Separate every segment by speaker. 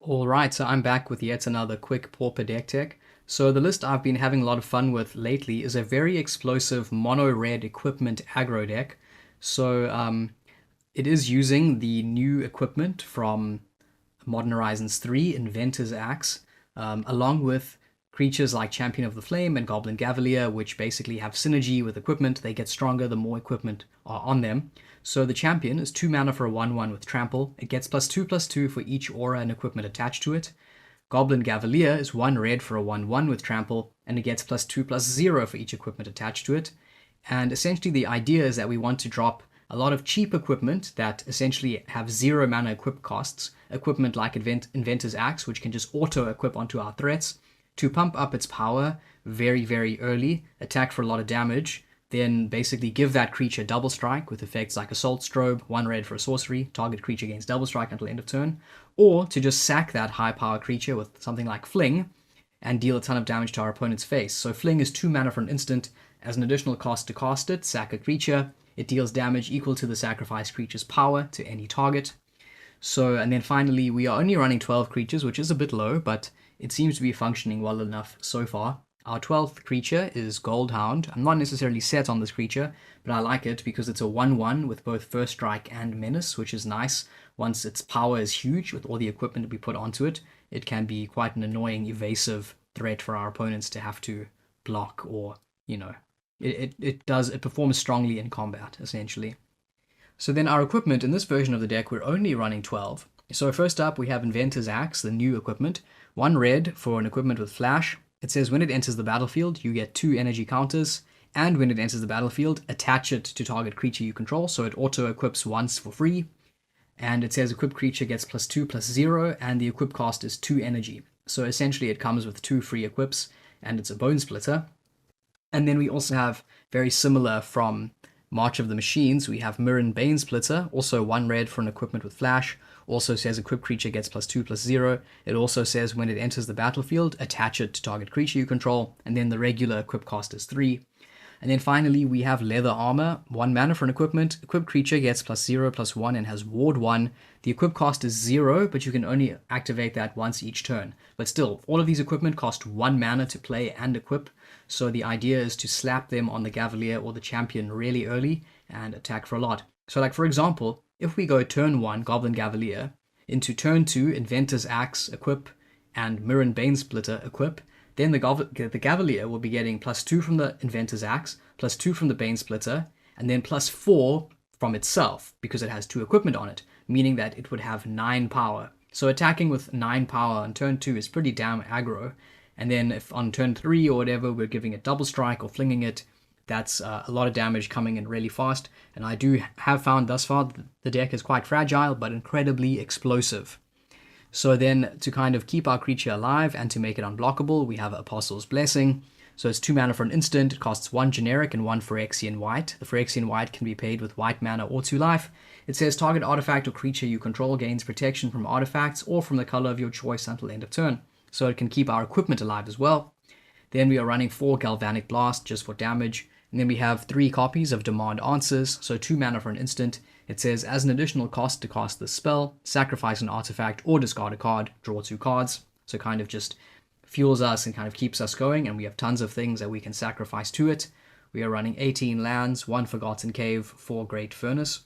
Speaker 1: Alright, so I'm back with yet another quick Pauper deck tech. So the list I've been having a lot of fun with lately is a very explosive mono-red equipment aggro deck. So it is using the new equipment from Modern Horizons 3, Inventor's Axe, along with creatures like Champion of the Flame and Goblin Gavalier, which basically have synergy with equipment. They get stronger the more equipment are on them. So the Champion is 2 mana for a 1/1 with Trample. It gets +2/+2 for each aura and equipment attached to it. Goblin Gavalier is 1 red for a 1/1 with Trample, and it gets +2/+0 for each equipment attached to it. And essentially the idea is that we want to drop a lot of cheap equipment that essentially have 0 mana equip costs, equipment like Inventor's Axe, which can just auto-equip onto our threats, to pump up its power very, very early, attack for a lot of damage, then basically give that creature double strike with effects like Assault Strobe, 1 red for a sorcery, target creature gains double strike until end of turn, or to just sack that high power creature with something like Fling and deal a ton of damage to our opponent's face. So Fling is 2 mana for an instant. As an additional cost to cast it, sack a creature. It deals damage equal to the sacrificed creature's power to any target. So, and then finally, we are only running 12 creatures, which is a bit low, but it seems to be functioning well enough so far. Our 12th creature is Goldhound. I'm not necessarily set on this creature, but I like it because it's a 1/1 with both First Strike and Menace, which is nice. Once its power is huge with all the equipment we put onto it, it can be quite an annoying, evasive threat for our opponents to have to block or, it performs strongly in combat, essentially. So then our equipment in this version of the deck, we're only running 12. So first up, we have Inventor's Axe, the new equipment. 1 red for an equipment with Flash. It says when it enters the battlefield, you get 2 energy counters, and when it enters the battlefield, attach it to target creature you control, so it auto-equips once for free. And it says equipped creature gets +2/+0, and the equip cost is 2 energy. So essentially it comes with 2 free equips, and it's a Bone Splitter. And then we also have, very similar from March of the Machines, we have Mirren Bane Splitter, also 1 red for an equipment with Flash. Also says equipped creature gets +2/+0. It also says when it enters the battlefield, attach it to target creature you control, and then the regular equip cost is 3. And then finally, we have Leather Armor, 1 mana for an equipment. Equipped creature gets +0/+1 and has Ward 1. The equip cost is 0, but you can only activate that once each turn. But still, all of these equipment cost 1 mana to play and equip, so the idea is to slap them on the Gavalier or the Champion really early and attack for a lot. So like for example, if we go turn 1 Goblin Gavalier, into turn 2 Inventor's Axe equip, and Mirren Bane Splitter equip, then the Gavalier will be getting +2 from the Inventor's Axe, +2 from the Bane Splitter, and then +4 from itself, because it has 2 equipment on it, meaning that it would have 9 power. So attacking with 9 power on turn 2 is pretty damn aggro. And then if on turn 3 or whatever we're giving it double strike or flinging it, that's a lot of damage coming in really fast. And I do have found thus far the deck is quite fragile, but incredibly explosive. So then to kind of keep our creature alive and to make it unblockable, we have Apostle's Blessing. So it's 2 mana for an instant, it costs 1 generic and 1 Phyrexian white. The Phyrexian white can be paid with white mana or 2 life. It says target artifact or creature you control gains protection from artifacts or from the color of your choice until end of turn. So it can keep our equipment alive as well. Then we are running 4 Galvanic Blast just for damage. And then we have 3 copies of Demand Answers, so 2 mana for an instant. It says, as an additional cost to cast this spell, sacrifice an artifact or discard a card, draw 2 cards. So kind of just fuels us and kind of keeps us going, and we have tons of things that we can sacrifice to it. We are running 18 lands, 1 Forgotten Cave, 4 Great Furnace.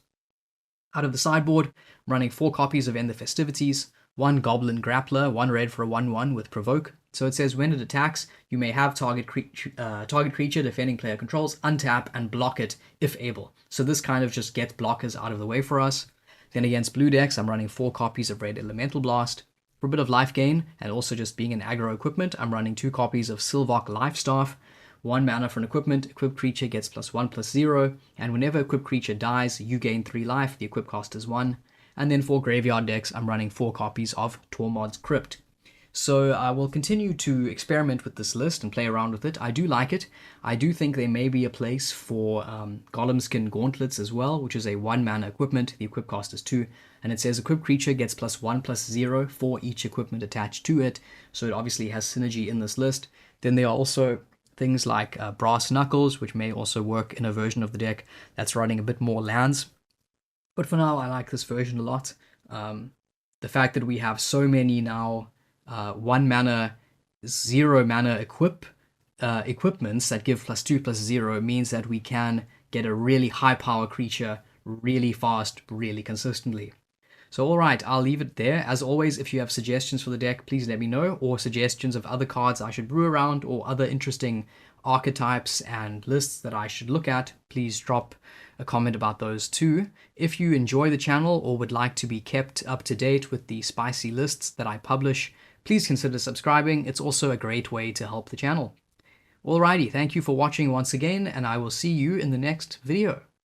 Speaker 1: Out of the sideboard, running 4 copies of End the Festivities, 1 Goblin Grappler, 1 red for a 1/1 with Provoke. So it says when it attacks, you may have target creature defending player controls untap and block it if able. So this kind of just gets blockers out of the way for us. Then against blue decks, I'm running 4 copies of Red Elemental Blast. For a bit of life gain, and also just being an aggro equipment, I'm running 2 copies of Sylvok Lifestaff. 1 mana for an equipment, equipped creature gets +1/+0, and whenever equipped creature dies, you gain 3 life, the equip cost is 1. And then for graveyard decks, I'm running 4 copies of Tormod's Crypt. So I will continue to experiment with this list and play around with it. I do like it. I do think there may be a place for Golemskin Gauntlets as well, which is a 1 mana equipment. The equip cost is 2, and it says equipped creature gets +1/+0 for each equipment attached to it. So it obviously has synergy in this list. Then there are also things like Brass Knuckles, which may also work in a version of the deck that's running a bit more lands. But for now, I like this version a lot. the fact that we have so many now 1 mana, 0 mana equipments that give +2/+0 means that we can get a really high power creature really fast, really consistently. So alright, I'll leave it there. As always, if you have suggestions for the deck, please let me know, or suggestions of other cards I should brew around, or other interesting archetypes and lists that I should look at, please drop a comment about those too. If you enjoy the channel or would like to be kept up to date with the spicy lists that I publish, please consider subscribing. It's also a great way to help the channel. Alrighty, thank you for watching once again, and I will see you in the next video.